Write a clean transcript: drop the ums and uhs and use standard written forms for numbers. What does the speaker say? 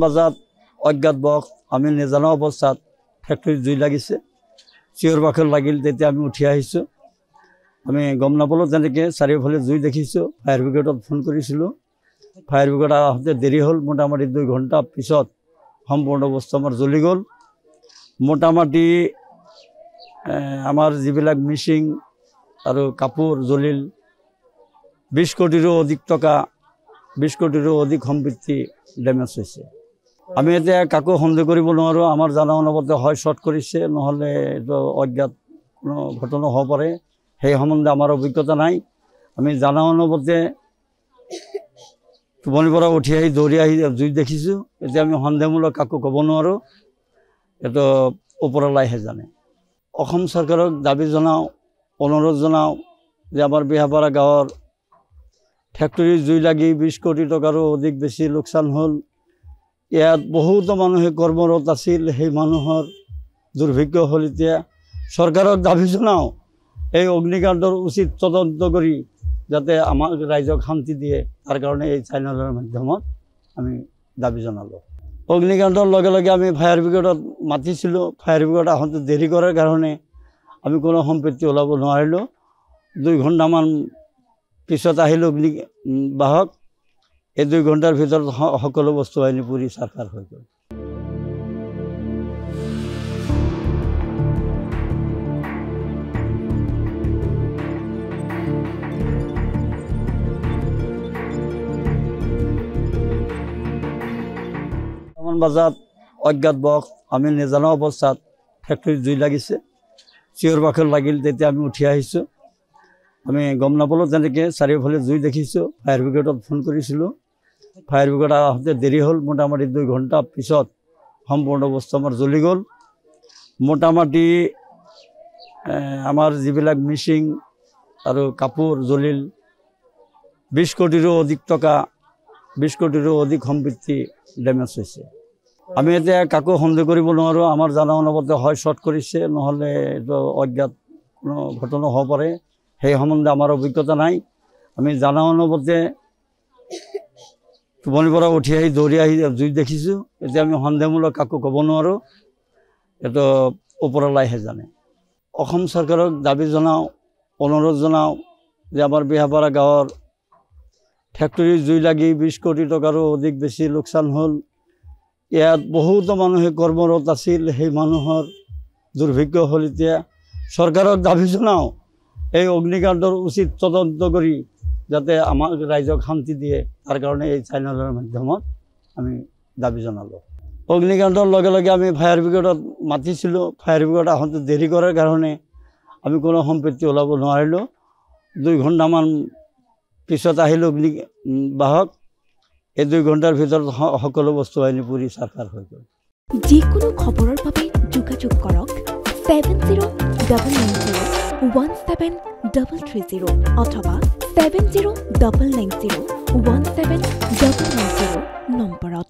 বাজাত অজ্ঞাত বক্স আমি নেজানা অৱস্থাত ফেক্টৰীত জুই লাগিছে চিঞৰ বাখৰ লাগিল তেতিয়া আমি উঠি আহিছোঁ আমি গম নাপালোঁ তেনেকৈ চাৰিওফালে জুই দেখিছোঁ ফায়াৰ ব্ৰিগেডত ফোন কৰিছিলোঁ ফায়াৰ ব্ৰিগেড আহোঁতে দেৰি হ'ল মোটামুটি 2 ঘণ্টা পিছত সম্পূৰ্ণ বস্তু আমাৰ জ্বলি গ'ল মোটামুটি আমাৰ যিবিলাক মিচিং আৰু কাপোৰ জ্বলিল 20 কোটিৰো অধিক টকা 20 কোটিৰো অধিক সম্পত্তি ডেমেজ হৈছে আমি এতিয়া কাকো সন্দেহ কৰিব নোৱাৰোঁ আমাৰ জানা অনুমতে হয় শ্বৰ্ট কৰিছে নহ'লে এইটো অজ্ঞাত কোনো ঘটনা হ'ব পাৰে সেই সম্বন্ধে আমাৰ অভিজ্ঞতা নাই আমি জানা অনুমতে টোপনিৰ পৰা উঠি আহি দৌৰি আহি জুই দেখিছোঁ এতিয়া আমি সন্দেহমূলক কাকো ক'ব নোৱাৰোঁ এইটো ওপৰৱালাইহে জানে অসম চৰকাৰক দাবী জনাওঁ অনুৰোধ জনাওঁ যে আমাৰ বিহাপাৰা গাঁৱৰ ফেক্টৰীত জুই লাগি 20 কোটি টকাৰো অধিক বেছি লোকচান হ'ল ইয়াত বহুতো মানুহে কৰ্মৰত আছিল সেই মানুহৰ দুৰ্ভাগ্য হ'ল এতিয়া চৰকাৰক দাবী জনাওঁ এই অগ্নিকাণ্ডৰ উচিত তদন্ত কৰি যাতে আমাৰ ৰাইজক শান্তি দিয়ে তাৰ কাৰণে এই চেনেলৰ মাধ্যমত আমি দাবী জনালোঁ অগ্নিকাণ্ডৰ লগে লগে আমি ফায়াৰ ব্ৰিগেডত মাতিছিলোঁ ফায়াৰ ব্ৰিগেড আহোঁতে দেৰি কৰাৰ কাৰণে আমি কোনো সম্পত্তি ওলাব নোৱাৰিলোঁ 2 ঘণ্টামান পিছত আহিলোঁ অগ্নিবাহক এই 2 ঘণ্টাৰ ভিতৰত সকলো বস্তু আনি পুৰি চাৰখাৰ হৈ গ'ল বাজাত অজ্ঞাত বক্স আমি নেজানা অৱস্থাত ফেক্টৰীত জুই লাগিছে চিঞৰ বাখৰ লাগিল তেতিয়া আমি উঠি আহিছোঁ আমি গম নাপালোঁ তেনেকৈ চাৰিওফালে জুই দেখিছোঁ ফায়াৰ ব্ৰিগেডত ফোন কৰিছিলোঁ ফায়াৰ ব্ৰিগেড আহোঁতে দেৰি হ'ল মোটামুটি 2 ঘণ্টা পিছত সম্পূৰ্ণ বস্তু আমাৰ জ্বলি গ'ল মোটামুটি আমাৰ যিবিলাক মিচিং আৰু কাপোৰ জ্বলিল 20 কোটিৰো অধিক টকা 20 কোটিৰো অধিক সম্পত্তি ডেমেজ হৈছে আমি এতিয়া কাকো সন্দেহ কৰিব নোৱাৰোঁ আমাৰ জানা অনুমতে হয় শ্বৰ্ট কৰিছে নহ'লে এইটো অজ্ঞাত কোনো ঘটনা হ'ব পাৰে সেই সম্বন্ধে আমাৰ অভিজ্ঞতা নাই আমি জানা অনুমতে টোপনিৰ পৰা উঠি আহি দৌৰি আহি জুই দেখিছোঁ এতিয়া আমি সন্দেহমূলক কাকো ক'ব নোৱাৰোঁ এইটো ওপৰৱালাইহে জানে অসম চৰকাৰক দাবী জনাওঁ অনুৰোধ জনাওঁ যে আমাৰ বিহাপাৰা গাঁৱৰ ফেক্টৰীত জুই লাগি 20 কোটি টকাৰো অধিক বেছি লোকচান হ'ল ইয়াত বহুতো মানুহে কৰ্মৰত আছিল সেই মানুহৰ দুৰ্ভাগ্য হ'ল এতিয়া চৰকাৰক দাবী জনাওঁ এই অগ্নিকাণ্ডৰ উচিত তদন্ত কৰি যাতে আমাৰ ৰাইজক শান্তি দিয়ে তাৰ কাৰণে এই চেনেলৰ মাধ্যমত আমি দাবী জনালোঁ অগ্নিকাণ্ডৰ লগে লগে আমি ফায়াৰ ব্ৰিগেডত মাতিছিলোঁ ফায়াৰ ব্ৰিগেড আহোঁতে দেৰি কৰাৰ কাৰণে আমি কোনো সম্পত্তি ওলাব নোৱাৰিলোঁ 2 ঘণ্টামান পিছত আহিলোঁ অগ্নিবাহক এই 2 ঘণ্টাৰ ভিতৰত সকলো বস্তু আনি পুৰি চাৰখাৰ হৈ গ'ল যিকোনো খবৰৰ বাবে যোগাযোগ কৰক 7099017330 অথবা 709901